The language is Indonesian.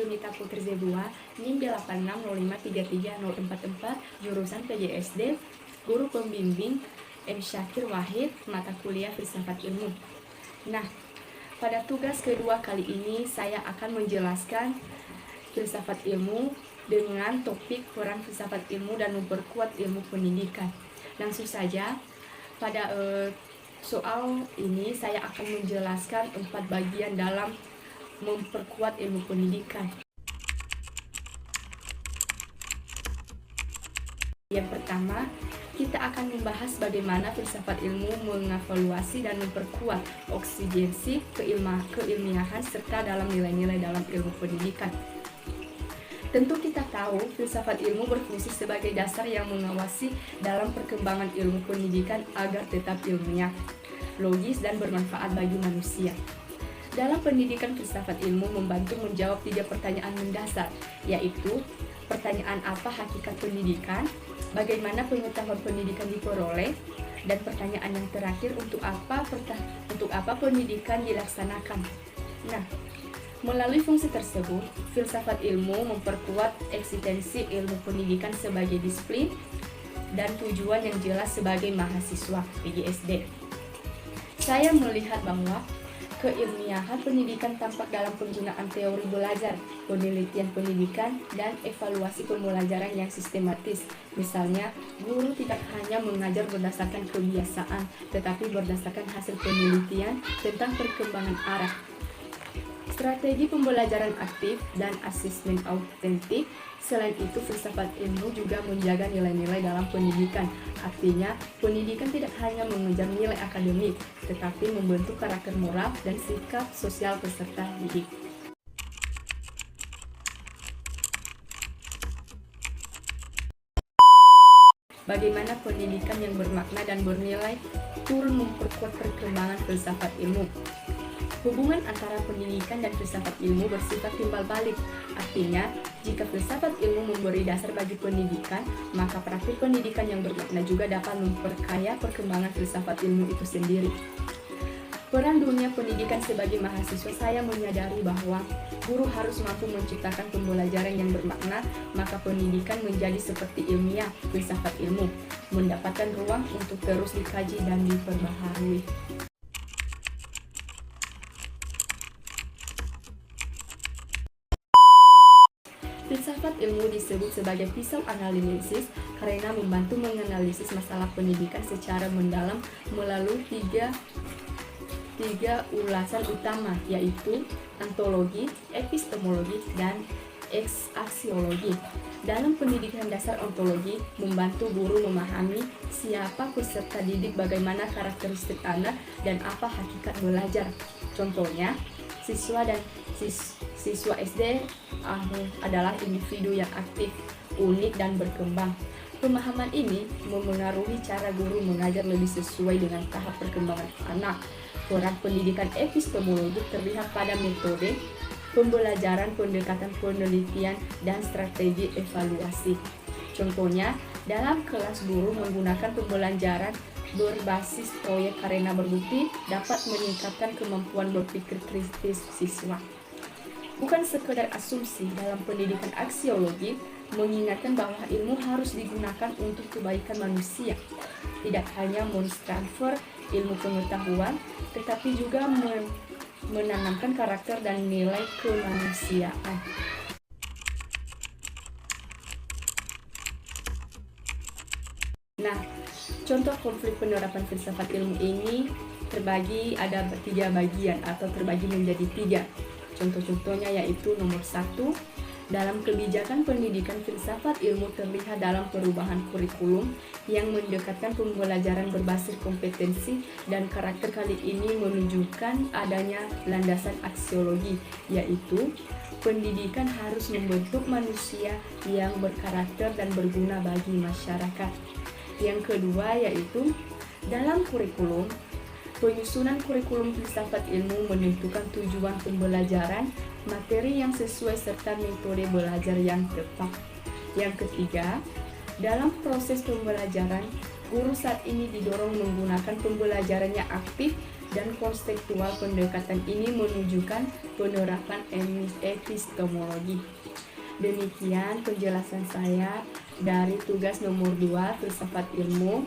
Yunita Putri Zebua, NIM 86053344, jurusan PJSD, guru pembimbing M. Syakir Wahid, mata kuliah Filsafat Ilmu. Nah, pada tugas kedua kali ini saya akan menjelaskan filsafat ilmu dengan topik peran filsafat ilmu dan memperkuat ilmu pendidikan. Langsung saja, pada soal ini saya akan menjelaskan 4 bagian dalam memperkuat ilmu pendidikan. Yang pertama, kita akan membahas bagaimana filsafat ilmu mengevaluasi dan memperkuat eksistensi keilmiahan serta dalam nilai-nilai dalam ilmu pendidikan. Tentu kita tahu filsafat ilmu berfungsi sebagai dasar yang mengawasi dalam perkembangan ilmu pendidikan agar tetap ilmiah, logis, dan bermanfaat bagi manusia. Dalam pendidikan, filsafat ilmu membantu menjawab 3 pertanyaan mendasar, yaitu pertanyaan apa hakikat pendidikan, bagaimana pengetahuan pendidikan diperoleh, dan pertanyaan yang terakhir untuk apa pendidikan dilaksanakan. Nah, melalui fungsi tersebut, filsafat ilmu memperkuat eksistensi ilmu pendidikan sebagai disiplin dan tujuan yang jelas sebagai mahasiswa PJSD. Saya melihat bahwa keilmiahan pendidikan tampak dalam penggunaan teori belajar, penelitian pendidikan, dan evaluasi pembelajaran yang sistematis. Misalnya, guru tidak hanya mengajar berdasarkan kebiasaan, tetapi berdasarkan hasil penelitian tentang perkembangan arah. Strategi pembelajaran aktif dan asesmen autentik. Selain itu, filsafat ilmu juga menjaga nilai-nilai dalam pendidikan. Artinya, pendidikan tidak hanya mengejar nilai akademik, tetapi membentuk karakter moral dan sikap sosial peserta didik. Bagaimana pendidikan yang bermakna dan bernilai turut memperkuat perkembangan filsafat ilmu. Hubungan antara pendidikan dan filsafat ilmu bersifat timbal balik. Artinya, jika filsafat ilmu memberi dasar bagi pendidikan, maka praktik pendidikan yang bermakna juga dapat memperkaya perkembangan filsafat ilmu itu sendiri. Peran dunia pendidikan sebagai mahasiswa, saya menyadari bahwa guru harus mampu menciptakan pembelajaran yang bermakna, maka pendidikan menjadi seperti ilmiah filsafat ilmu, mendapatkan ruang untuk terus dikaji dan diperbaharui. Filsafat ilmu disebut sebagai pisau analisis karena membantu menganalisis masalah pendidikan secara mendalam melalui tiga ulasan utama, yaitu ontologi, epistemologi, dan aksiologi. Dalam pendidikan dasar, ontologi membantu guru memahami siapa peserta didik, bagaimana karakteristik anak, dan apa hakikat belajar. Contohnya, siswa SD adalah individu yang aktif, unik, dan berkembang. Pemahaman ini memengaruhi cara guru mengajar lebih sesuai dengan tahap perkembangan anak. Peran pendidikan epistemologi terlihat pada metode pembelajaran, pendekatan penelitian, dan strategi evaluasi. Contohnya, dalam kelas guru menggunakan pembelajaran berbasis proyek karena berbukti dapat meningkatkan kemampuan berpikir kritis siswa. Bukan sekedar asumsi, dalam pendidikan aksiologi mengingatkan bahwa ilmu harus digunakan untuk kebaikan manusia, tidak hanya mentransfer ilmu pengetahuan, tetapi juga menanamkan karakter dan nilai kemanusiaan. Nah, contoh konflik penerapan filsafat ilmu ini terbagi ada 3 bagian atau terbagi menjadi 3. Contoh-contohnya yaitu nomor 1, dalam kebijakan pendidikan, filsafat ilmu terlihat dalam perubahan kurikulum yang mendekatkan pembelajaran berbasis kompetensi dan karakter. Kali ini menunjukkan adanya landasan aksiologi, yaitu pendidikan harus membentuk manusia yang berkarakter dan berguna bagi masyarakat. Yang kedua yaitu dalam kurikulum, penyusunan kurikulum filsafat ilmu menentukan tujuan pembelajaran, materi yang sesuai, serta metode belajar yang tepat. Yang ketiga, dalam proses pembelajaran, guru saat ini didorong menggunakan pembelajaran yang aktif dan konseptual pendekatan ini menunjukkan penerapan epistemologi. Demikian penjelasan saya dari tugas nomor 2 filsafat ilmu.